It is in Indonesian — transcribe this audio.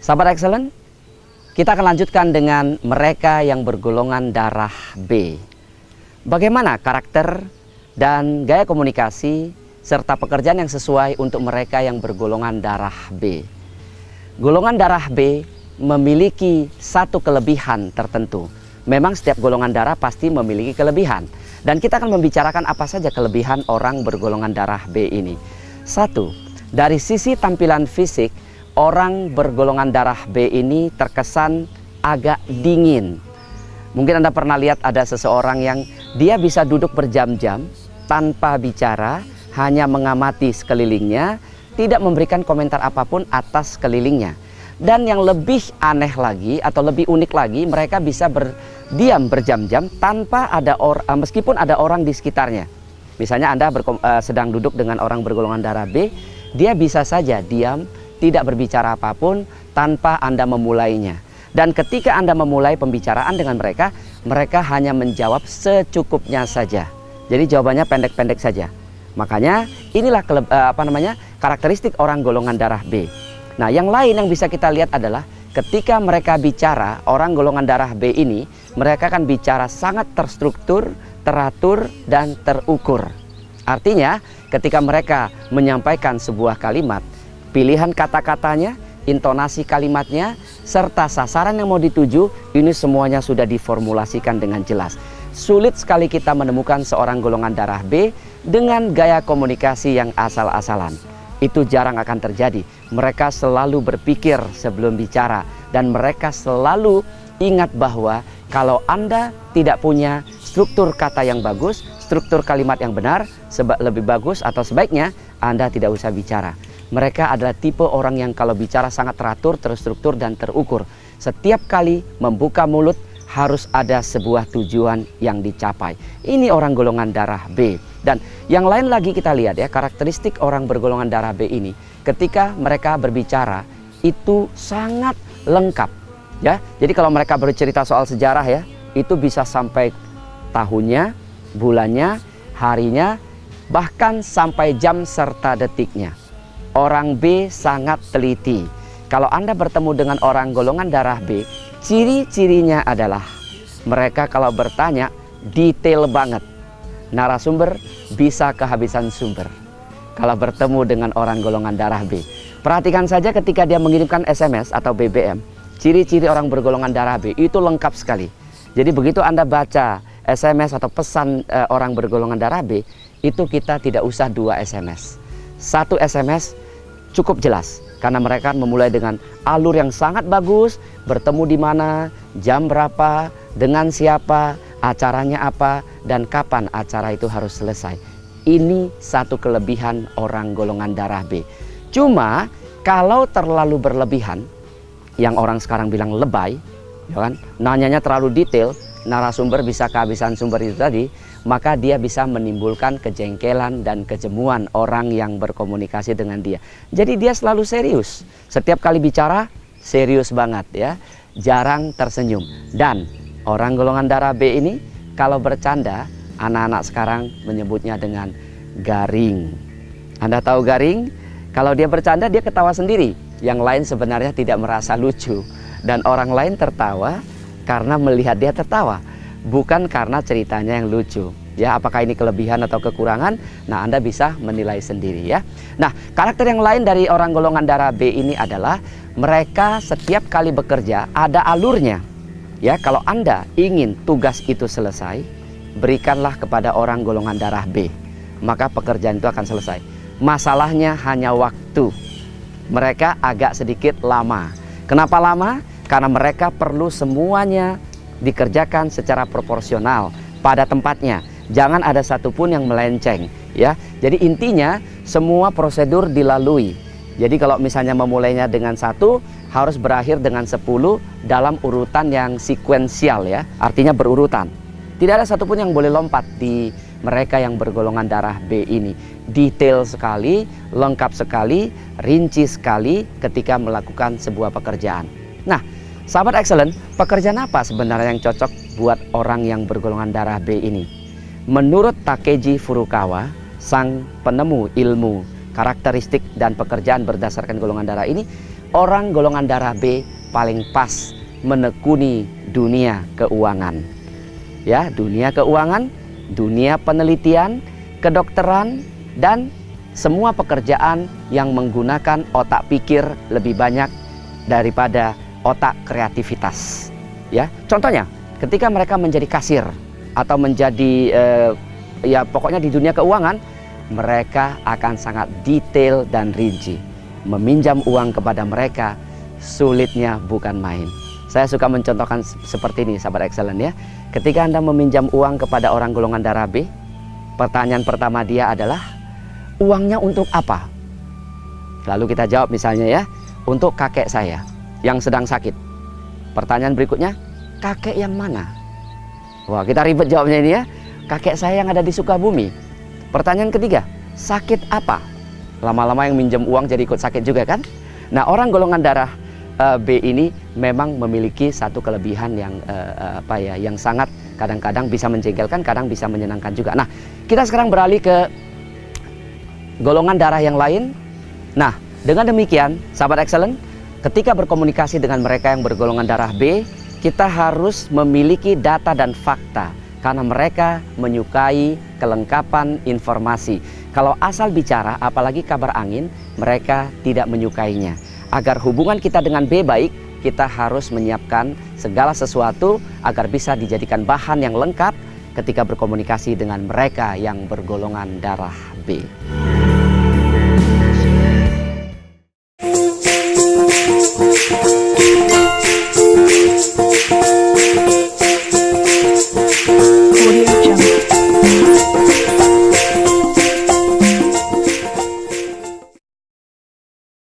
Sahabat Excellent, kita akan lanjutkan dengan mereka yang bergolongan darah B. Bagaimana karakter dan gaya komunikasi serta pekerjaan yang sesuai untuk mereka yang bergolongan darah B. Golongan darah B memiliki satu kelebihan tertentu. Memang setiap golongan darah pasti memiliki kelebihan. Dan kita akan membicarakan apa saja kelebihan orang bergolongan darah B ini. Satu, dari sisi tampilan fisik, orang bergolongan darah B ini terkesan agak dingin. Mungkin Anda pernah lihat ada seseorang yang dia bisa duduk berjam-jam tanpa bicara, hanya mengamati sekelilingnya, tidak memberikan komentar apapun atas sekelilingnya. Dan yang lebih aneh lagi atau lebih unik lagi, mereka bisa berdiam berjam-jam tanpa ada meskipun ada orang di sekitarnya. Misalnya Anda sedang duduk dengan orang bergolongan darah B, dia bisa saja diam, tidak berbicara apapun tanpa Anda memulainya. Dan ketika Anda memulai pembicaraan dengan mereka, mereka hanya menjawab secukupnya saja. Jadi jawabannya pendek-pendek saja. Makanya inilah karakteristik orang golongan darah B. Nah, yang lain yang bisa kita lihat adalah ketika mereka bicara, orang golongan darah B ini, mereka akan bicara sangat terstruktur, teratur, dan terukur. Artinya, ketika mereka menyampaikan sebuah kalimat, pilihan kata-katanya, intonasi kalimatnya, serta sasaran yang mau dituju, ini semuanya sudah diformulasikan dengan jelas. Sulit sekali kita menemukan seorang golongan darah B dengan gaya komunikasi yang asal-asalan. Itu jarang akan terjadi. Mereka selalu berpikir sebelum bicara, dan mereka selalu ingat bahwa kalau Anda tidak punya struktur kata yang bagus, struktur kalimat yang benar, lebih bagus atau sebaiknya Anda tidak usah bicara. Mereka adalah tipe orang yang kalau bicara sangat teratur, terstruktur, dan terukur. Setiap kali membuka mulut harus ada sebuah tujuan yang dicapai. Ini orang golongan darah B. Dan yang lain lagi kita lihat ya, karakteristik orang bergolongan darah B ini, ketika mereka berbicara itu sangat lengkap. Ya, jadi kalau mereka bercerita soal sejarah ya, itu bisa sampai tahunnya, bulannya, harinya, bahkan sampai jam serta detiknya. Orang B sangat teliti. Kalau Anda bertemu dengan orang golongan darah B, ciri-cirinya adalah mereka kalau bertanya detail banget. Narasumber bisa kehabisan sumber. Kalau bertemu dengan orang golongan darah B, perhatikan saja ketika dia mengirimkan SMS atau BBM, ciri-ciri orang bergolongan darah B itu lengkap sekali. Jadi begitu Anda baca SMS atau pesan orang bergolongan darah B, itu kita tidak usah 2 SMS. 1 SMS cukup jelas, karena mereka memulai dengan alur yang sangat bagus, bertemu di mana, jam berapa, dengan siapa, acaranya apa, dan kapan acara itu harus selesai. Ini satu kelebihan orang golongan darah B. Cuma kalau terlalu berlebihan, yang orang sekarang bilang lebay, ya kan? Nanyanya terlalu detail, narasumber bisa kehabisan sumber itu tadi, maka dia bisa menimbulkan kejengkelan dan kejemuan orang yang berkomunikasi dengan dia. Jadi dia selalu serius. Setiap kali bicara serius banget ya. Jarang tersenyum. Dan orang golongan darah B ini kalau bercanda, anak-anak sekarang menyebutnya dengan garing. Anda tahu garing? Kalau dia bercanda dia ketawa sendiri. Yang lain sebenarnya tidak merasa lucu. Dan orang lain tertawa karena melihat dia tertawa, bukan karena ceritanya yang lucu. Ya, apakah ini kelebihan atau kekurangan? Nah, Anda bisa menilai sendiri ya. Nah, karakter yang lain dari orang golongan darah B ini adalah mereka setiap kali bekerja ada alurnya. Ya, kalau Anda ingin tugas itu selesai, berikanlah kepada orang golongan darah B, maka pekerjaan itu akan selesai. Masalahnya hanya waktu. Mereka agak sedikit lama. Kenapa lama? Karena mereka perlu semuanya dikerjakan secara proporsional pada tempatnya. Jangan ada satupun yang melenceng ya. Jadi intinya semua prosedur dilalui. Jadi kalau misalnya memulainya dengan 1, harus berakhir dengan 10 dalam urutan yang sekuensial ya. Artinya berurutan. Tidak ada satupun yang boleh lompat di mereka yang bergolongan darah B ini. Detail sekali, lengkap sekali, rinci sekali ketika melakukan sebuah pekerjaan. Nah, sahabat Excellent, pekerjaan apa sebenarnya yang cocok buat orang yang bergolongan darah B ini? Menurut Takeji Furukawa, sang penemu ilmu karakteristik dan pekerjaan berdasarkan golongan darah ini, orang golongan darah B paling pas menekuni dunia keuangan. Ya, dunia keuangan, dunia penelitian, kedokteran, dan semua pekerjaan yang menggunakan otak pikir lebih banyak daripada otak kreativitas. Ya, contohnya ketika mereka menjadi kasir atau menjadi ya pokoknya di dunia keuangan, mereka akan sangat detail dan rinci. Meminjam uang kepada mereka sulitnya bukan main. Saya suka mencontohkan seperti ini, sahabat excellent ya. Ketika Anda meminjam uang kepada orang golongan darah B, pertanyaan pertama dia adalah, uangnya untuk apa? Lalu kita jawab misalnya ya, untuk kakek saya yang sedang sakit. Pertanyaan berikutnya, kakek yang mana? Wah, kita ribet jawabnya ini ya. Kakek saya yang ada di Sukabumi. Pertanyaan ketiga, sakit apa? Lama-lama yang minjem uang jadi ikut sakit juga kan? Nah, orang golongan darah B ini memang memiliki satu kelebihan yang yang sangat kadang-kadang bisa menjengkelkan, kadang bisa menyenangkan juga. Nah, kita sekarang beralih ke golongan darah yang lain. Nah, dengan demikian, sahabat excellent, ketika berkomunikasi dengan mereka yang bergolongan darah B, kita harus memiliki data dan fakta karena mereka menyukai kelengkapan informasi. Kalau asal bicara, apalagi kabar angin, mereka tidak menyukainya. Agar hubungan kita dengan B baik, kita harus menyiapkan segala sesuatu agar bisa dijadikan bahan yang lengkap ketika berkomunikasi dengan mereka yang bergolongan darah B.